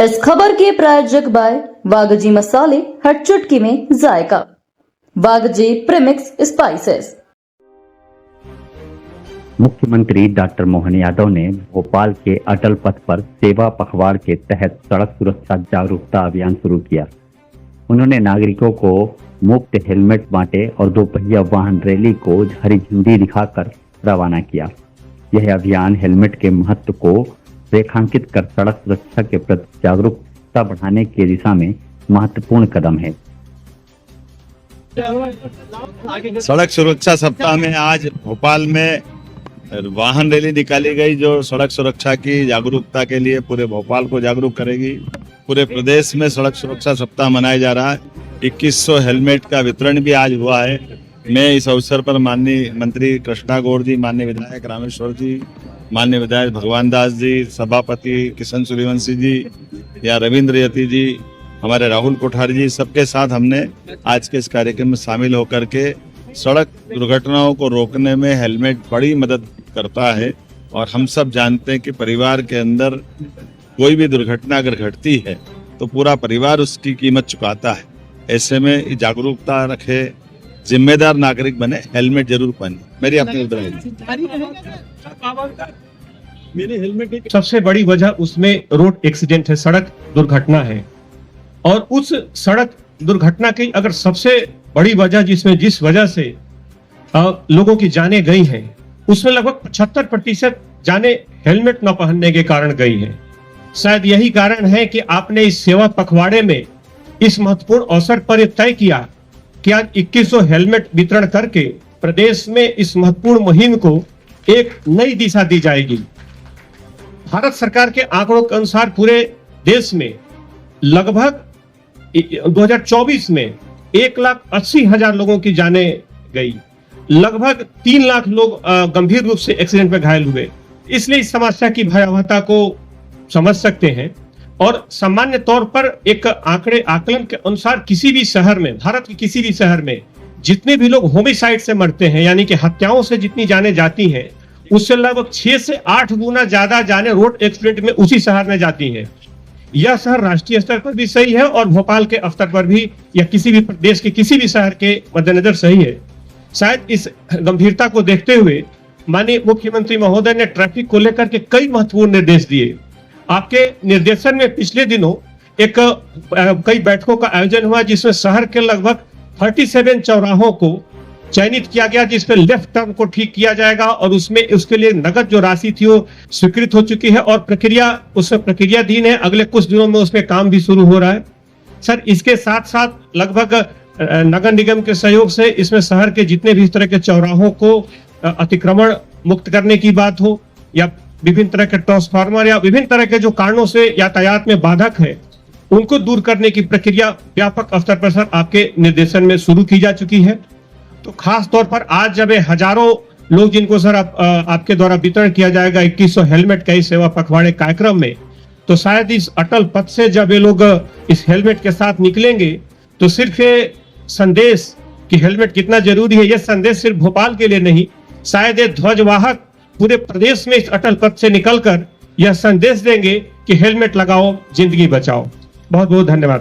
इस खबर के प्रायोजक बाय वागजी मसाले, हर चुटकी में जायका। वागजी प्रीमिक्स स्पाइसेस। मुख्यमंत्री डॉक्टर मोहन यादव ने भोपाल के अटल पथ पर सेवा पखवाड़ के तहत सड़क सुरक्षा जागरूकता अभियान शुरू किया। उन्होंने नागरिकों को मुफ्त हेलमेट बांटे और दोपहिया वाहन रैली को हरी झंडी दिखाकर रवाना किया। यह अभियान हेलमेट के महत्व को रेखांकित कर सड़क सुरक्षा के प्रति जागरूकता बढ़ाने की दिशा में महत्वपूर्ण कदम है। सड़क सुरक्षा सप्ताह में आज भोपाल में वाहन रैली निकाली गई, जो सड़क सुरक्षा की जागरूकता के लिए पूरे भोपाल को जागरूक करेगी। पूरे प्रदेश में सड़क सुरक्षा सप्ताह मनाया जा रहा है। 2100 हेलमेट का वितरण भी आज हुआ है। मैं इस अवसर पर माननीय मंत्री कृष्णा गौड़ जी, माननीय विधायक रामेश्वर जी, माननीय विधायक भगवान दास जी, सभापति किशन सूर्यवंशी जी या रविंद्र यति जी, हमारे राहुल कोठारी जी, सबके साथ हमने आज के इस कार्यक्रम में शामिल होकर के सड़क दुर्घटनाओं को रोकने में हेलमेट बड़ी मदद करता है। और हम सब जानते हैं कि परिवार के अंदर कोई भी दुर्घटना अगर घटती है तो पूरा परिवार उसकी कीमत चुकाता है। ऐसे में जागरूकता रखे, जिम्मेदार नागरिक बने, हेलमेट जरूर पहने। मेरी अपनी मेरे हेलमेट की सबसे बड़ी वजह उसमें रोड एक्सीडेंट है, सड़क दुर्घटना है। और उस सड़क दुर्घटना की अगर सबसे बड़ी वजह जिस वजह से लोगों की जानें गई हैं, उसमें लगभग 75% जानें हेलमेट न पहनने के कारण गई हैं। शायद यही कारण है कि आपने इस सेवा पखवाड़े में इस महत्वपूर्ण अवसर पर यह तय किया कि आज 2100 हेलमेट वितरण करके प्रदेश में इस महत्वपूर्ण मुहिम को एक नई दिशा दी जाएगी। भारत सरकार के आंकड़ों के अनुसार पूरे देश में लगभग 2024 में 1,80,000 लोगों की जानें गई। लगभग 3 लाख लोग गंभीर रूप से एक्सीडेंट में घायल हुए। इसलिए इस समस्या की भयावहता को समझ सकते हैं। और सामान्य तौर पर एक आकलन के अनुसार किसी भी शहर में, भारत के किसी भी शहर में जितने भी लोग होमिसाइड से मरते हैं, यानी कि हत्याओं से जितनी जानें जाती हैं, उससे लगभग 6 से 8 गुना ज्यादा जानें रोड एक्सीडेंट में उसी शहर में जाती हैं। यह शहर राष्ट्रीय स्तर पर भी सही है और भोपाल के स्तर पर भी या किसी भी प्रदेश के किसी भी शहर के मद्देनजर सही है। शायद इस गंभीरता को देखते हुए माननीय मुख्यमंत्री महोदय ने ट्रैफिक को लेकर के कई महत्वपूर्ण निर्देश दिए। आपके निर्देशन में पिछले दिनों कई बैठकों का आयोजन हुआ, जिसमें शहर के लगभग 37 चौराहों को चयनित किया गया, जिसमें लेफ्ट टर्न को ठीक किया जाएगा और उसमें उसके लिए नगद जो राशि थी वो स्वीकृत हो चुकी है और उसमें प्रक्रियाधीन है। अगले कुछ दिनों में उसमें काम भी शुरू हो रहा है। सर, इसके साथ साथ लगभग नगर निगम के सहयोग से इसमें शहर के जितने भी इस तरह के चौराहों को अतिक्रमण मुक्त करने की बात हो या विभिन्न तरह के ट्रांसफार्मर या विभिन्न तरह के जो कारणों से यातायात में बाधक है, उनको दूर करने की प्रक्रिया व्यापक स्तर पर सर आपके निर्देशन में शुरू की जा चुकी है। तो खास तौर पर आज जब हजारों लोग जिनको सर आपके द्वारा वितरण किया जाएगा 2100 हेलमेट का इस सेवा पखवाड़े कार्यक्रम में, तो शायद इस अटल पथ से जब ये लोग इस हेलमेट के साथ निकलेंगे तो सिर्फ ये संदेश कि हेलमेट कितना जरूरी है, यह संदेश सिर्फ भोपाल के लिए नहीं, शायद ये ध्वजवाहक पूरे प्रदेश में इस अटल पथ से निकलकर यह संदेश देंगे कि हेलमेट लगाओ, जिंदगी बचाओ। बहुत बहुत धन्यवाद।